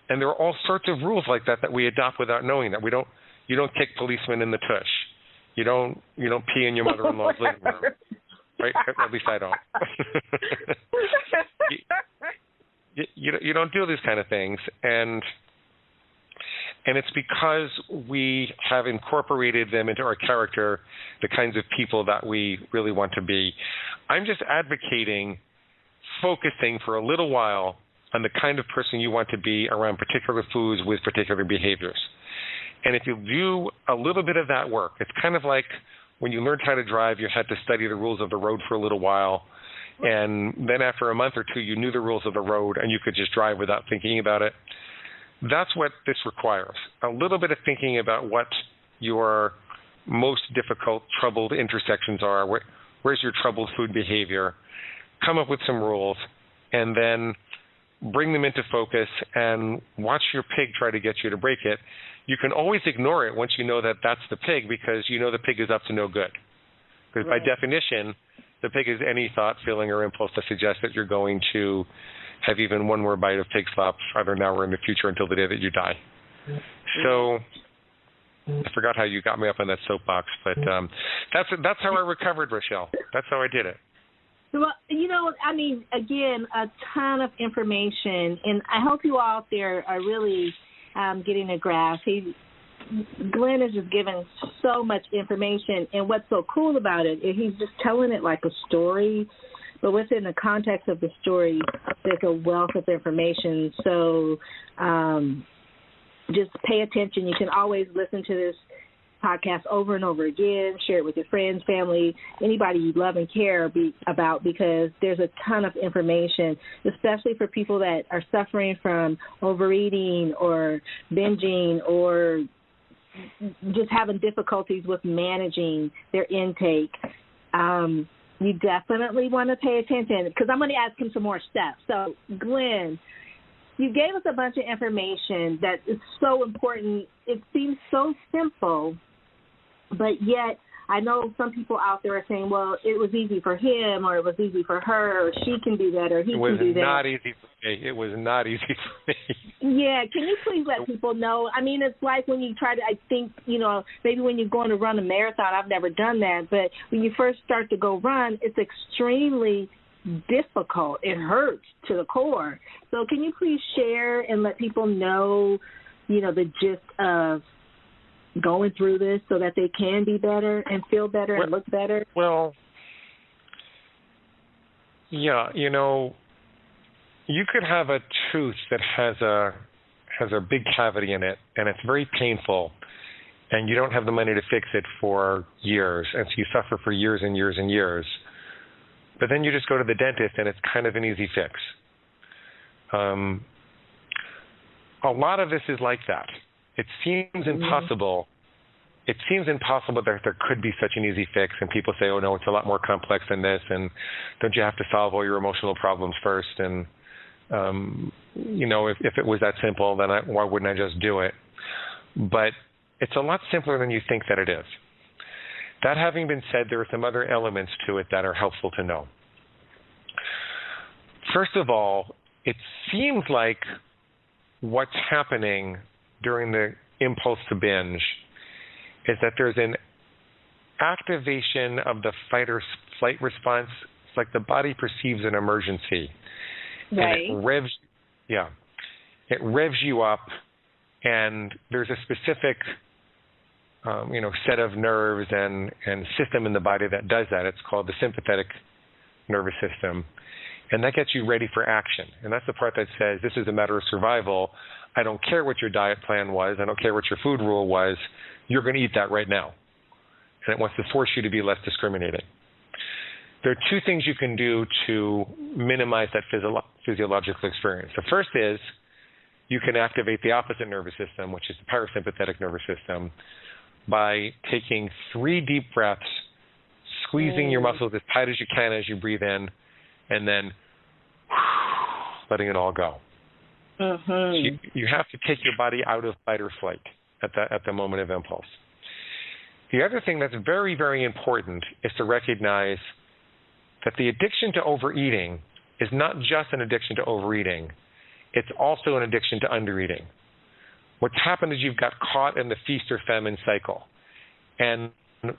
And there are all sorts of rules like that we adopt without knowing that. You don't kick policemen in the tush. You don't pee in your mother-in-law's living room. Right? At least I don't. you don't do these kind of things, and it's because we have incorporated them into our character, the kinds of people that we really want to be. I'm just advocating focusing for a little while on the kind of person you want to be around particular foods with particular behaviors. And if you do a little bit of that work, it's kind of like when you learned how to drive, you had to study the rules of the road for a little while. And then after a month or two, you knew the rules of the road and you could just drive without thinking about it. That's what this requires. A little bit of thinking about what your most difficult, troubled intersections are. Where's your troubled food behavior? Come up with some rules and then bring them into focus and watch your pig try to get you to break it. You can always ignore it once you know that that's the pig, because you know the pig is up to no good. Because by definition, the pig is any thought, feeling, or impulse that suggests that you're going to have even one more bite of pig slop, either now or in the future, until the day that you die. So I forgot how you got me up on that soapbox, but that's how I recovered, Rochelle. That's how I did it. Well, again, a ton of information, and I hope you all out there are really getting a grasp. Glenn is just giving so much information, and what's so cool about it is he's just telling it like a story, but within the context of the story, there's a wealth of information. So just pay attention. You can always listen to this podcast over and over again, share it with your friends, family, anybody you love and care about, because there's a ton of information, especially for people that are suffering from overeating or binging or just having difficulties with managing their intake, you definitely want to pay attention, because I'm going to ask him some more stuff. So, Glenn, you gave us a bunch of information that is so important. It seems so simple, but yet I know some people out there are saying, well, it was easy for him, or it was easy for her, or she can do that, or he can do that. It was not easy for me. It was not easy for me. Yeah, can you please let people know? I mean, it's like when you try to, I think, maybe when you're going to run a marathon, I've never done that, but when you first start to go run, it's extremely difficult. It hurts to the core. So can you please share and let people know, the gist of going through this so that they can be better and feel better and look better? Well, yeah, you could have a tooth that has a big cavity in it, and it's very painful, and you don't have the money to fix it for years, and so you suffer for years and years and years. But then you just go to the dentist, and it's kind of an easy fix. A lot of this is like that. It seems impossible. It seems impossible that there could be such an easy fix, and people say, oh, no, it's a lot more complex than this, and don't you have to solve all your emotional problems first? And, if it was that simple, then why wouldn't I just do it? But it's a lot simpler than you think that it is. That having been said, there are some other elements to it that are helpful to know. First of all, it seems like what's happening during the impulse to binge is that there's an activation of the fight or flight response. It's like the body perceives an emergency. Right. And it revs you up, and there's a specific set of nerves and system in the body that does that. It's called the sympathetic nervous system. And that gets you ready for action. And that's the part that says, this is a matter of survival. I don't care what your diet plan was. I don't care what your food rule was. You're going to eat that right now. And it wants to force you to be less discriminating. There are two things you can do to minimize that physiological experience. The first is you can activate the opposite nervous system, which is the parasympathetic nervous system, by taking 3 deep breaths, squeezing your muscles as tight as you can as you breathe in, and then letting it all go. So you have to take your body out of fight or flight at the moment of impulse. The other thing that's very, very important is to recognize that the addiction to overeating is not just an addiction to overeating. It's also an addiction to undereating. What's happened is you've got caught in the feast or famine cycle. And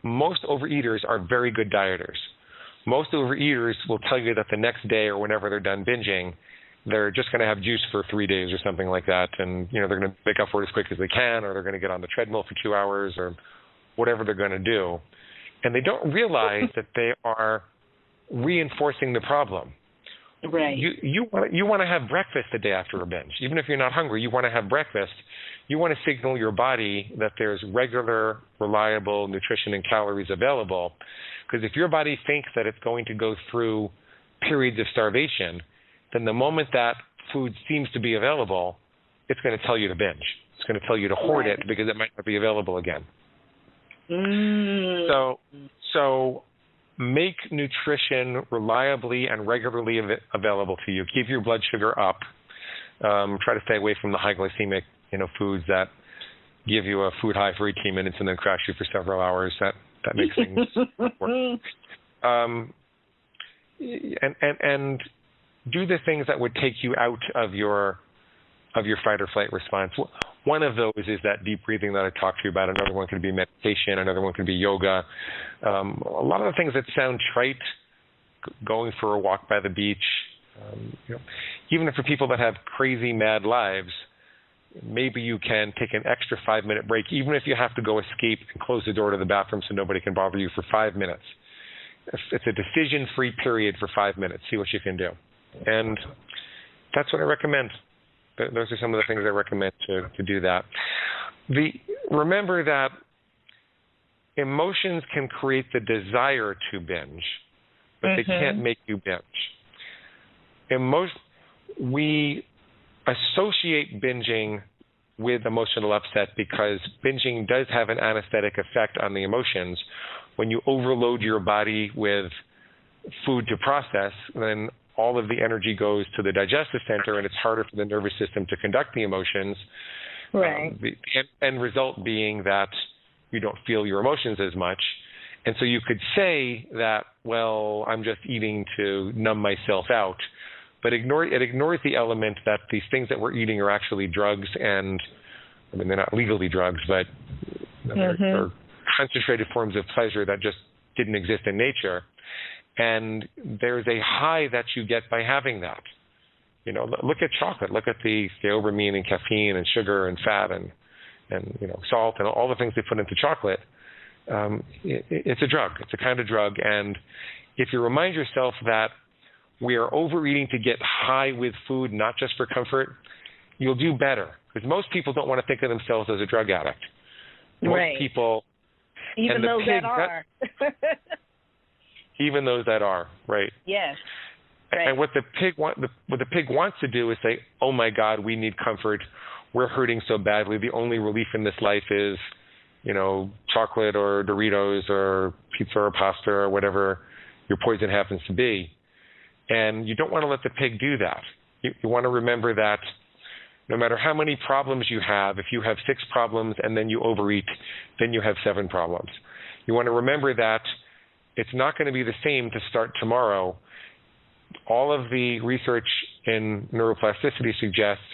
most overeaters are very good dieters. Most overeaters will tell you that the next day or whenever they're done binging, they're just going to have juice for 3 days or something like that. And, they're going to make up for it as quick as they can, or they're going to get on the treadmill for 2 hours, or whatever they're going to do. And they don't realize that they are reinforcing the problem. Right. You want to have breakfast the day after a binge. Even if you're not hungry, you want to have breakfast. You want to signal your body that there's regular, reliable nutrition and calories available. Because if your body thinks that it's going to go through periods of starvation, then the moment that food seems to be available, it's going to tell you to binge. It's going to tell you to hoard it because it might not be available again. So make nutrition reliably and regularly available to you. Keep your blood sugar up. Try to stay away from the high glycemic, foods that give you a food high for 18 minutes and then crash you for several hours. That makes things work. And do the things that would take you out of your fight or flight response. One of those is that deep breathing that I talked to you about. Another one could be meditation. Another one could be yoga. A lot of the things that sound trite, going for a walk by the beach, even for people that have crazy, mad lives, maybe you can take an extra 5-minute break, even if you have to go escape and close the door to the bathroom so nobody can bother you for 5 minutes. It's a decision-free period for 5 minutes. See what you can do. And that's what I recommend. Those are some of the things I recommend to do that. Remember that emotions can create the desire to binge, but they can't make you binge. We associate binging with emotional upset because binging does have an anesthetic effect on the emotions. When you overload your body with food to process, then all of the energy goes to the digestive center, and it's harder for the nervous system to conduct the emotions. Right. The end result being that you don't feel your emotions as much. And so you could say that, well, I'm just eating to numb myself out. But it ignores the element that these things that we're eating are actually drugs, and I mean, they're not legally drugs, but they're concentrated forms of pleasure that just didn't exist in nature. And there's a high that you get by having that. You know, look at chocolate. Look at the theobromine and caffeine and sugar and fat and salt and all the things they put into chocolate. It's a drug. It's a kind of drug. And if you remind yourself that we are overeating to get high with food, not just for comfort, you'll do better. Because most people don't want to think of themselves as a drug addict. Most people, even those that are. Even those that are, right? Yes. Right. And what the pig wants to do is say, "Oh my God, we need comfort. We're hurting so badly. The only relief in this life is, chocolate or Doritos or pizza or pasta or whatever your poison happens to be." And you don't want to let the pig do that. You want to remember that no matter how many problems you have, if you have 6 problems and then you overeat, then you have 7 problems. You want to remember that it's not going to be the same to start tomorrow. All of the research in neuroplasticity suggests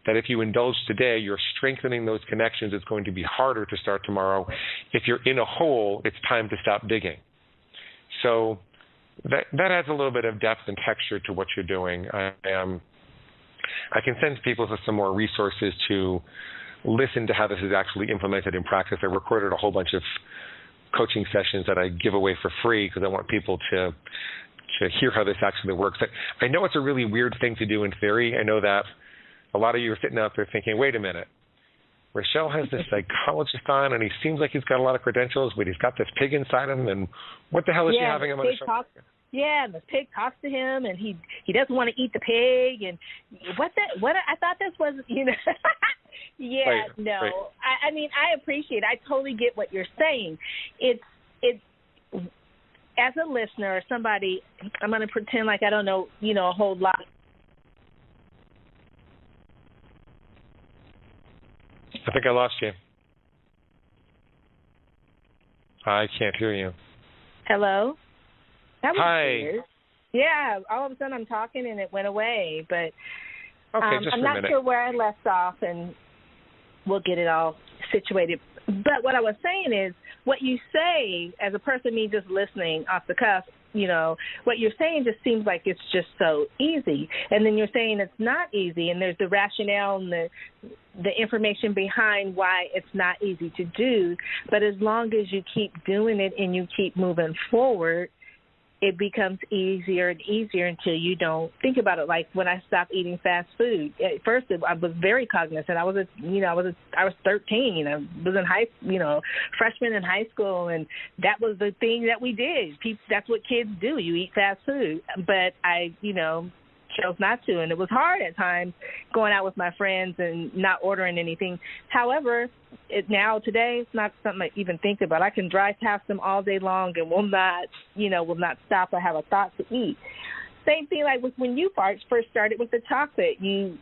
that if you indulge today, you're strengthening those connections. It's going to be harder to start tomorrow. If you're in a hole, it's time to stop digging. So that adds a little bit of depth and texture to what you're doing. I can send people to some more resources to listen to how this is actually implemented in practice. I recorded a whole bunch of coaching sessions that I give away for free because I want people to hear how this actually works. I know it's a really weird thing to do in theory. I know that a lot of you are sitting out there thinking, wait a minute, Rochelle has this psychologist on, and he seems like he's got a lot of credentials, but he's got this pig inside him, and what the hell is she having him on the show? The pig talks to him, and he doesn't want to eat the pig, and what I thought this was, Right. I mean, I appreciate it. I totally get what you're saying. It's as a listener or somebody, I'm going to pretend like I don't know, a whole lot. I think I lost you. I can't hear you. Hello? That was Hi. weird. Yeah, all of a sudden I'm talking and it went away, but okay, just I'm for a not minute. sure where I left off, and we'll get it all situated. But what I was saying is, what you say as a person, me just listening off the cuff, what you're saying just seems like it's just so easy. And then you're saying it's not easy, and there's the rationale and the information behind why it's not easy to do. But as long as you keep doing it and you keep moving forward, it becomes easier and easier until you don't think about it. Like when I stopped eating fast food, at first I was very cognizant. I was 13. I was in freshman in high school, and that was the thing that we did. That's what kids do. You eat fast food. But I, chose not to, and it was hard at times going out with my friends and not ordering anything. However, today it's not something I even think about. I can drive past them all day long and will not stop or have a thought to eat. Same thing like when you first started with the chocolate. You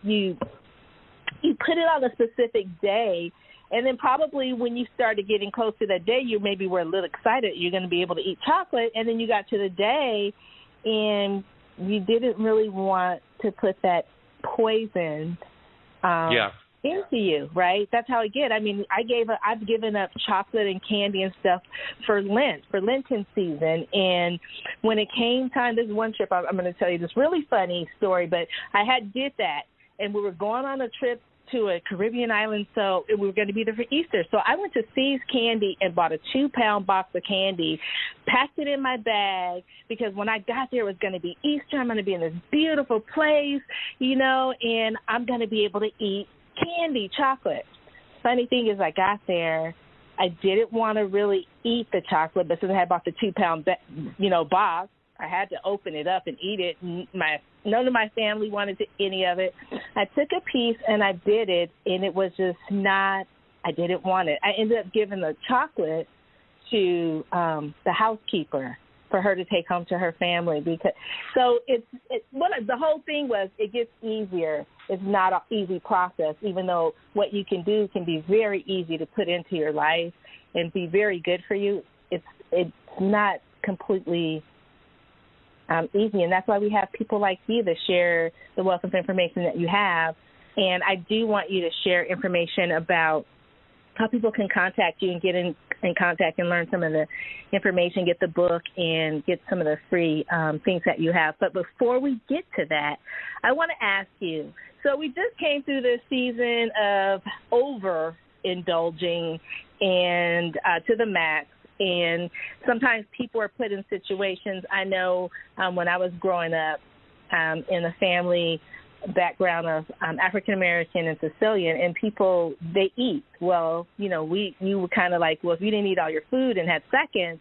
put it on a specific day, and then probably when you started getting close to that day, you maybe were a little excited you're going to be able to eat chocolate, and then you got to the day and you didn't really want to put that poison into you, right? That's how I get. I mean, I've given up chocolate and candy and stuff for Lenten season. And when it came time, this one trip, I'm going to tell you this really funny story, but I did that, and we were going on a trip to a Caribbean island, so we were going to be there for Easter. So I went to See's Candy and bought a 2-pound box of candy, packed it in my bag, because when I got there, it was going to be Easter. I'm going to be in this beautiful place, and I'm going to be able to eat candy, chocolate. Funny thing is, I got there, I didn't want to really eat the chocolate, but since I had bought the 2-pound, box, I had to open it up and eat it. None of my family wanted any of it. I took a piece and I bit it, and it was just not, I didn't want it. I ended up giving the chocolate to the housekeeper for her to take home to her family. So the whole thing was it gets easier. It's not an easy process, even though what you can do can be very easy to put into your life and be very good for you. It's not completely easy, and that's why we have people like you to share the wealth of information that you have. And I do want you to share information about how people can contact you and get in contact and learn some of the information, get the book, and get some of the free things that you have. But before we get to that, I want to ask you, so we just came through this season of overindulging and to the max. And sometimes people are put in situations. I know when I was growing up in a family background of African American and Sicilian, and people, they eat. Well, you were kind of like, well, if you didn't eat all your food and had seconds,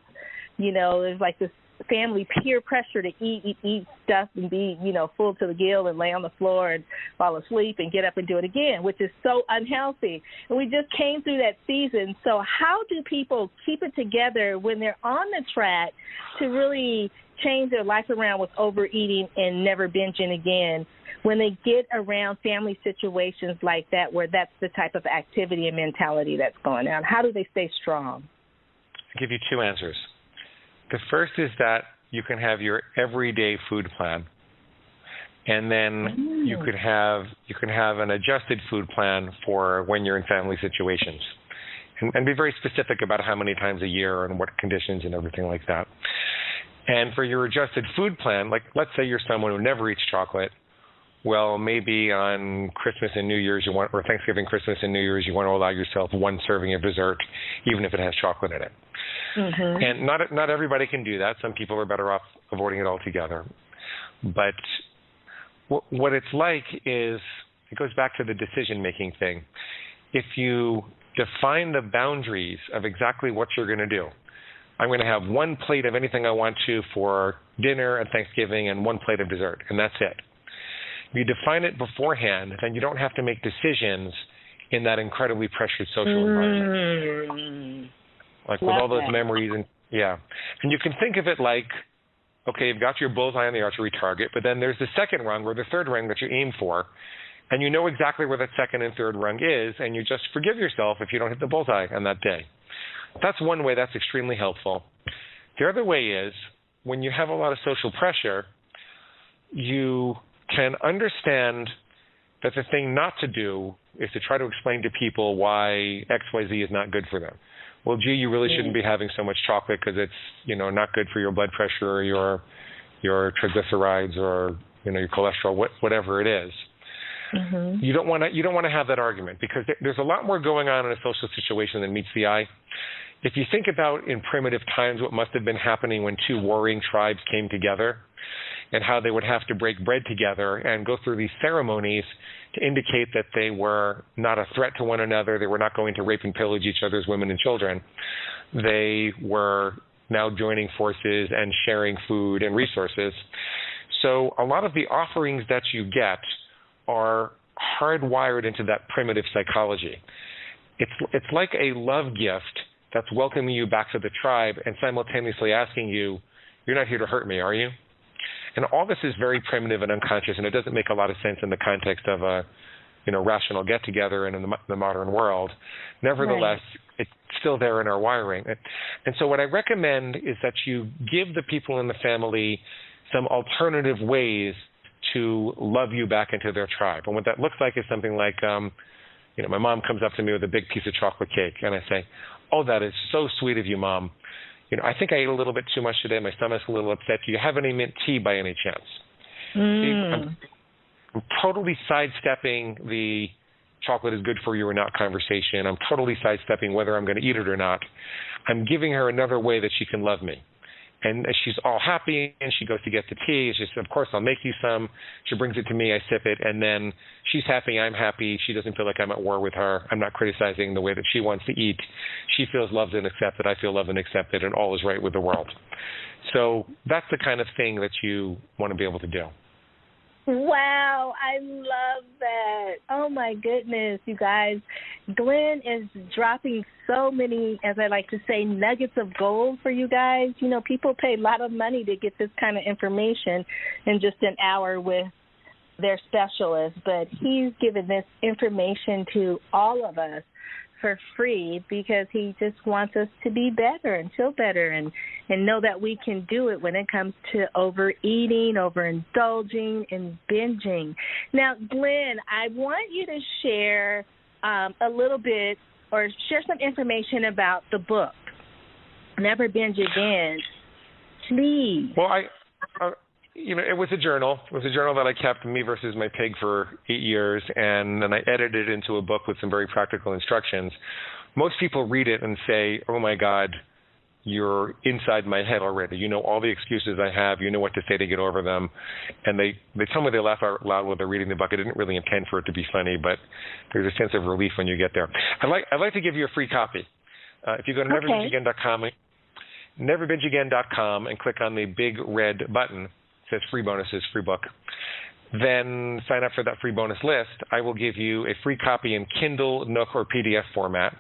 there's like this family peer pressure to eat stuff and be, full to the gill and lay on the floor and fall asleep and get up and do it again, which is so unhealthy. And we just came through that season. So how do people keep it together when they're on the track to really change their life around with overeating and never binging again, when they get around family situations like that where that's the type of activity and mentality that's going on? How do they stay strong? I'll give you two answers. The first is that you can have your everyday food plan, and then you can have an adjusted food plan for when you're in family situations, and be very specific about how many times a year and what conditions and everything like that. And for your adjusted food plan, like let's say you're someone who never eats chocolate, well, maybe on Christmas and New Year's or Thanksgiving, Christmas, and New Year's, you want to allow yourself one serving of dessert, even if it has chocolate in it. Mm-hmm. And not everybody can do that. Some people are better off avoiding it altogether. But what it's like is, it goes back to the decision-making thing. If you define the boundaries of exactly what you're going to do, I'm going to have one plate of anything I want to for dinner and Thanksgiving and one plate of dessert, and that's it. If you define it beforehand, then you don't have to make decisions in that incredibly pressured social environment. Like with all those memories. And you can think of it like, okay, you've got your bullseye on the archery target, but then there's the second rung or the third rung that you aim for, and you know exactly where that second and third rung is, and you just forgive yourself if you don't hit the bullseye on that day. That's one way that's extremely helpful. The other way is, when you have a lot of social pressure, you can understand that the thing not to do is to try to explain to people why XYZ is not good for them. Well, gee, you really shouldn't be having so much chocolate because it's, not good for your blood pressure or your triglycerides or, your cholesterol, whatever it is. Mm-hmm. You don't want to have that argument, because there's a lot more going on in a social situation than meets the eye. If you think about in primitive times what must have been happening when two warring tribes came together, and how they would have to break bread together and go through these ceremonies to indicate that they were not a threat to one another, they were not going to rape and pillage each other's women and children. They were now joining forces and sharing food and resources. So a lot of the offerings that you get are hardwired into that primitive psychology. It's like a love gift that's welcoming you back to the tribe and simultaneously asking you, you're not here to hurt me, are you? And all this is very primitive and unconscious, and it doesn't make a lot of sense in the context of a, rational get-together and in the modern world. Nevertheless, It's still there in our wiring. And so what I recommend is that you give the people in the family some alternative ways to love you back into their tribe. And what that looks like is something like, my mom comes up to me with a big piece of chocolate cake, and I say, oh, that is so sweet of you, Mom. I think I ate a little bit too much today. My stomach's a little upset. Do you have any mint tea by any chance? I'm totally sidestepping the chocolate is good for you or not conversation. I'm totally sidestepping whether I'm going to eat it or not. I'm giving her another way that she can love me. And she's all happy, and she goes to get the tea. She says, of course, I'll make you some. She brings it to me. I sip it, and then she's happy. I'm happy. She doesn't feel like I'm at war with her. I'm not criticizing the way that she wants to eat. She feels loved and accepted. I feel loved and accepted, and all is right with the world. So that's the kind of thing that you want to be able to do. Wow, I love that. Oh, my goodness, you guys. Glenn is dropping so many, as I like to say, nuggets of gold for you guys. You know, people pay a lot of money to get this kind of information in just an hour with their specialist, but he's given this information to all of us for free because he just wants us to be better and feel better and know that we can do it when it comes to overeating, overindulging, and binging. Now, Glenn, I want you to share a little bit or share some information about the book, Never Binge Again. Please. Well, it was a journal. It was a journal that I kept, Me versus My Pig, for 8 years, and then I edited it into a book with some very practical instructions. Most people read it and say, oh, my God, you're inside my head already. You know all the excuses I have. You know what to say to get over them. And they tell me they laugh out loud while they're reading the book. I didn't really intend for it to be funny, but there's a sense of relief when you get there. I'd like to give you a free copy. If you go to neverbingeagain.com and click on the big red button, it says free bonuses, free book. Then sign up for that free bonus list. I will give you a free copy in Kindle, Nook, or PDF format.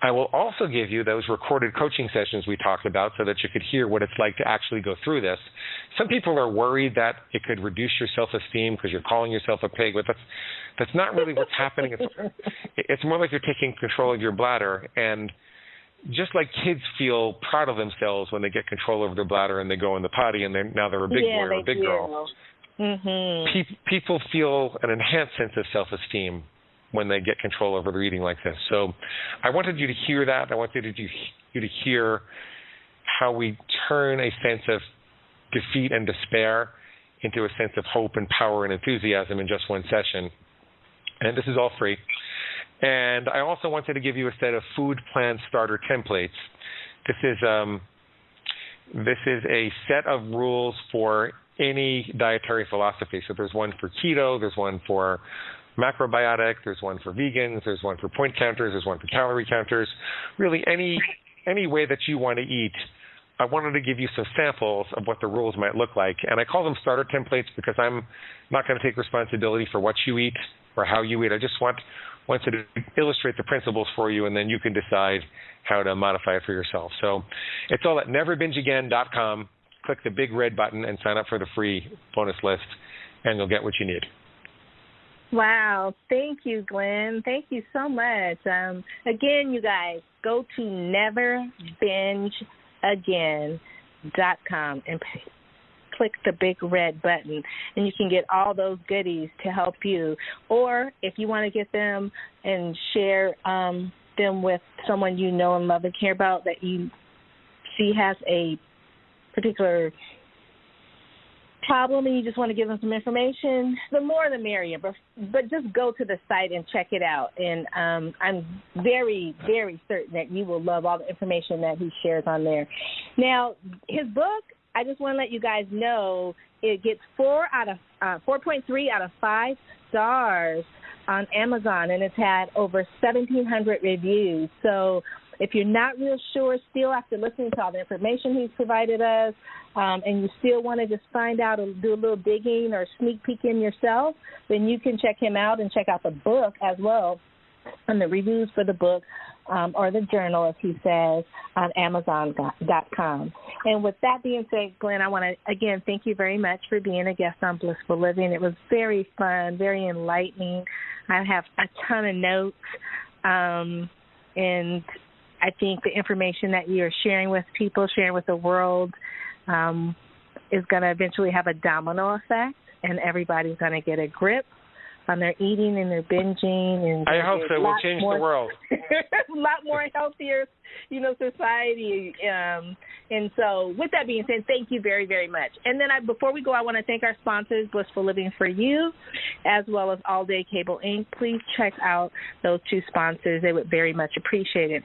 I will also give you those recorded coaching sessions we talked about so that you could hear what it's like to actually go through this. Some people are worried that it could reduce your self-esteem because you're calling yourself a pig, but that's not really what's happening. It's more like you're taking control of your bladder. And just like kids feel proud of themselves when they get control over their bladder and they go in the potty and now they're a big boy or a big girl. Mm-hmm. People feel an enhanced sense of self-esteem when they get control over their eating like this. So I wanted you to hear that. I wanted you to hear how we turn a sense of defeat and despair into a sense of hope and power and enthusiasm in just one session. And this is all free. And I also wanted to give you a set of food plan starter templates. This is a set of rules for any dietary philosophy. So there's one for keto, there's one for macrobiotic, there's one for vegans, there's one for point counters, there's one for calorie counters. Really any way that you want to eat. I wanted to give you some samples of what the rules might look like. And I call them starter templates because I'm not going to take responsibility for what you eat or how you eat. I just want to illustrate the principles for you, and then you can decide how to modify it for yourself. So it's all at neverbingeagain.com. Click the big red button and sign up for the free bonus list, and you'll get what you need. Wow. Thank you, Glenn. Thank you so much. Again, you guys, go to neverbingeagain.com and click the big red button, and you can get all those goodies to help you. Or if you want to get them and share them with someone you know and love and care about that you see has a particular problem and you just want to give them some information, the more the merrier. But just go to the site and check it out. And I'm very, very certain that you will love all the information that he shares on there. Now, his book, I just want to let you guys know, it gets 4.3 out of 5 stars on Amazon, and it's had over 1,700 reviews. So if you're not real sure still after listening to all the information he's provided us, and you still want to just find out or do a little digging or sneak peek in yourself, then you can check him out and check out the book as well, and the reviews for the book or the journal, as he says, on Amazon.com. And with that being said, Glenn, I want to, again, thank you very much for being a guest on Blissful Living. It was very fun, very enlightening. I have a ton of notes, and I think the information that you're sharing with people, sharing with the world, is going to eventually have a domino effect, and everybody's going to get a grip on their eating and their binging. And I hope so. We'll change the world. A lot more healthier society. And so with that being said, thank you very, very much. And then before we go, I want to thank our sponsors, Blissful Living for You, as well as All Day Cable Inc. Please check out those two sponsors. They would very much appreciate it.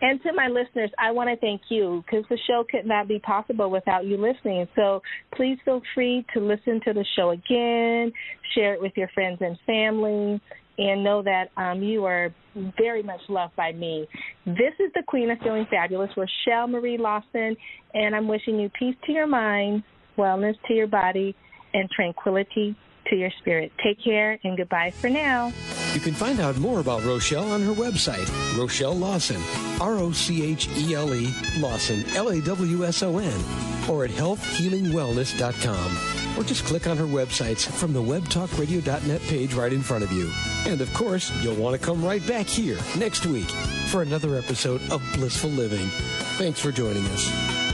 And to my listeners, I want to thank you because the show could not be possible without you listening. So please feel free to listen to the show again, share it with your friends and family, and know that you are very much loved by me. This is the Queen of Feeling Fabulous, Rochelle Marie Lawson, and I'm wishing you peace to your mind, wellness to your body, and tranquility to your spirit. Take care, and goodbye for now. You can find out more about Rochelle on her website, Rochelle Lawson, Rochele Lawson, Lawson, or at healthhealingwellness.com. Or just click on her websites from the webtalkradio.net page right in front of you. And of course, you'll want to come right back here next week for another episode of Blissful Living. Thanks for joining us.